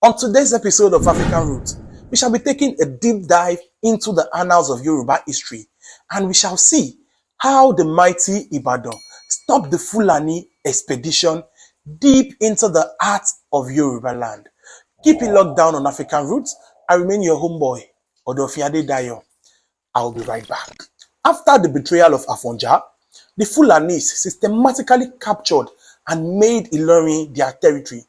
On today's episode of African Roots, we shall be taking a deep dive into the annals of Yoruba history, and we shall see how the mighty Ibadan stopped the Fulani expedition deep into the heart of Yoruba land. Keep it locked down on African Roots. I remain your homeboy, Odofiade Dayo. I'll be right back. After the betrayal of Afonja, the Fulanis systematically captured and made Ilorin their territory.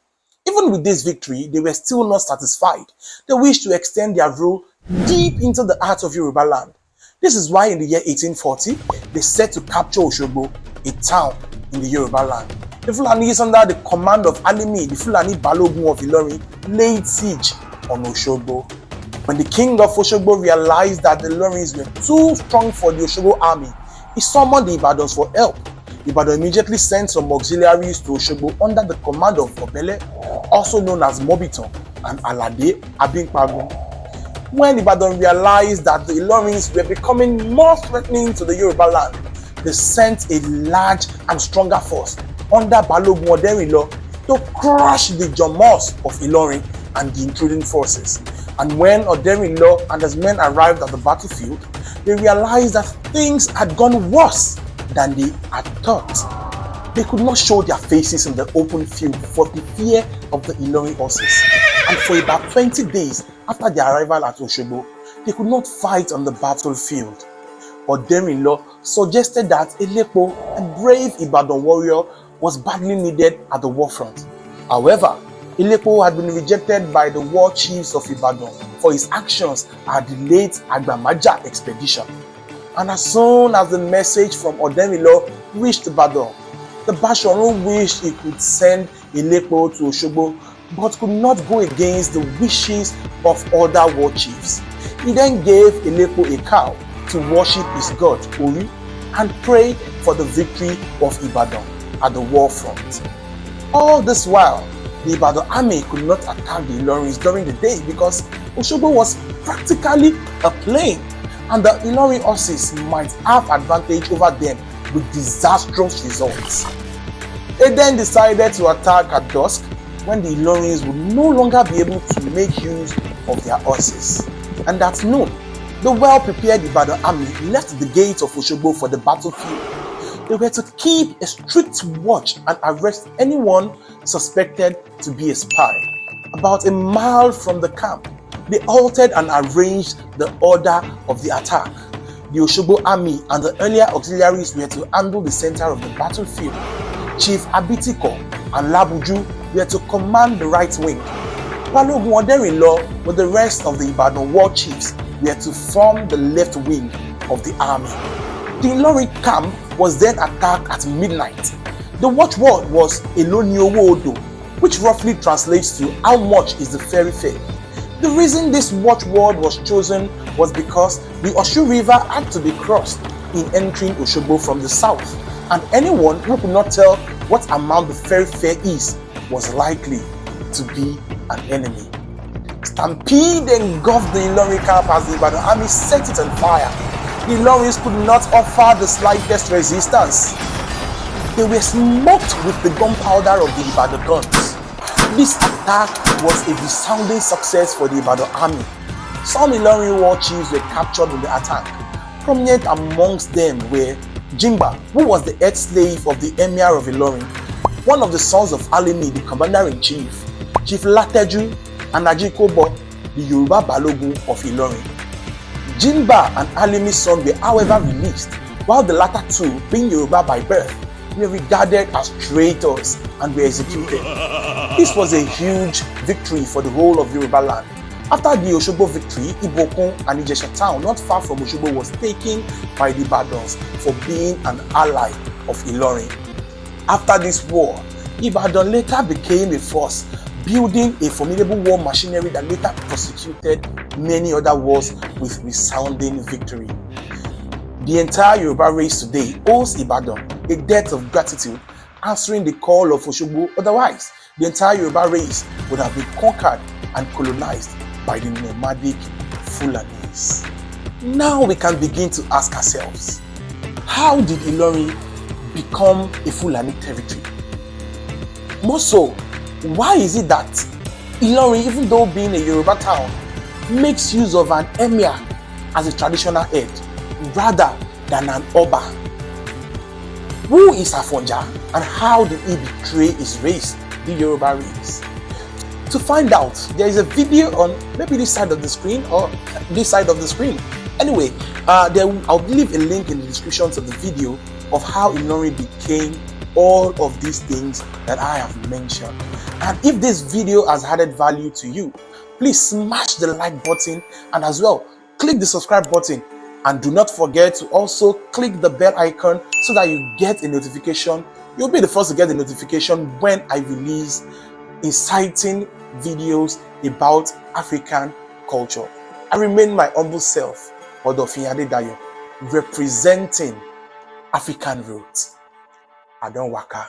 Even with this victory, they were still not satisfied. They wished to extend their rule deep into the heart of Yoruba land. This is why in the year 1840, they set to capture Oshogbo, a town in the Yoruba land. The Fulanis, under the command of Alimi, the Fulani Balogun of Ilorin, laid siege on Oshogbo. When the king of Oshogbo realized that the Ilorins were too strong for the Oshogbo army, he summoned the Ibadans for help. Ibadan immediately sent some auxiliaries to Oshogbo under the command of Obele, also known as Mobiton, and Alade Abinkpagun. When Ibadan realized that the Ilorins were becoming more threatening to the Yoruba land, they sent a large and stronger force under Balogun Oderinlo to crush the Jomos of Ilorin and the intruding forces. And when Oderinlo and his men arrived at the battlefield, they realized that things had gone worse than they had thought. They could not show their faces in the open field for the fear of the Ilorin horses. And for about 20 days after their arrival at Oshogbo, they could not fight on the battlefield. Oderinlo suggested that Elepo, a brave Ibadan warrior, was badly needed at the war front. However, Elepo had been rejected by the war chiefs of Ibadan for his actions at the late Agbamaja expedition. And as soon as the message from Oderinlo reached Ibadan, the Bashorun wished he could send Elepo to Oshogbo, but could not go against the wishes of other war chiefs. He then gave Elepo a cow to worship his god Ori and pray for the victory of Ibadan at the war front. All this while, the Ibadan army could not attack the Ilorins during the day because Oshogbo was practically a plain, and the Ilorin horses might have advantage over them with disastrous results. They then decided to attack at dusk when the Ilorins would no longer be able to make use of their horses. And at noon, the well-prepared Ibadan army left the gates of Oshogbo for the battlefield. They were to keep a strict watch and arrest anyone suspected to be a spy. About a mile from the camp, they halted and arranged the order of the attack. The Oshogbo army and the earlier auxiliaries were to handle the center of the battlefield. Chief Abitiko and Labuju were to command the right wing. Balogun Oderinlo with the rest of the Ibadan war chiefs were to form the left wing of the army. The Ilorin camp was then attacked at midnight. The watchword was Eloniowo Odo, which roughly translates to how much is the ferry fare. The reason this watchword was chosen was because the Osun River had to be crossed in entering Oshogbo from the south, and anyone who could not tell what amount the ferry fare is was likely to be an enemy. Stampede engulfed the Ilorin camp as the Ibadan army set it on fire. The Ilorins could not offer the slightest resistance. They were smoked with the gunpowder of the Ibadan guns. This attack was a resounding success for the Ibadan army. Some Ilorin war chiefs were captured in the attack. Prominent amongst them were Jimba, who was the head slave of the Emir of Ilorin, one of the sons of Alimi, the commander-in-chief, Chief Lateju, and Ajikobo, the Yoruba Balogun of Ilorin. Jimba and Alimi's son were however released, while the latter two, being Yoruba by birth, were regarded as traitors and were executed. This was a huge victory for the whole of Yoruba land. After the Oshogbo victory, Ibokun and Ijesha town not far from Oshogbo was taken by the Ibadans for being an ally of Ilorin. After this war, Ibadan later became a force, building a formidable war machinery that later prosecuted many other wars with resounding victory. The entire Yoruba race today owes Ibadan a debt of gratitude, answering the call of Oshogbo. Otherwise, the entire Yoruba race would have been conquered and colonized by the nomadic Fulanis. Now we can begin to ask ourselves, how did Ilorin become a Fulani territory? More so, why is it that Ilorin, even though being a Yoruba town, makes use of an emir as a traditional head rather than an Oba. Who is Afonja and how did he betray his race, the Yoruba race? To find out, there is a video on maybe this side of the screen or this side of the screen. Anyway, I'll leave a link in the description to the video of how Ilorin became all of these things that I have mentioned. And if this video has added value to you, please smash the like button and as well click the subscribe button, and do not forget to also click the bell icon so that you get a notification. You'll be the first to get the notification when I release inciting videos about African culture. I remain my humble self, Odofin Adedayo, representing African roots. I don't waka.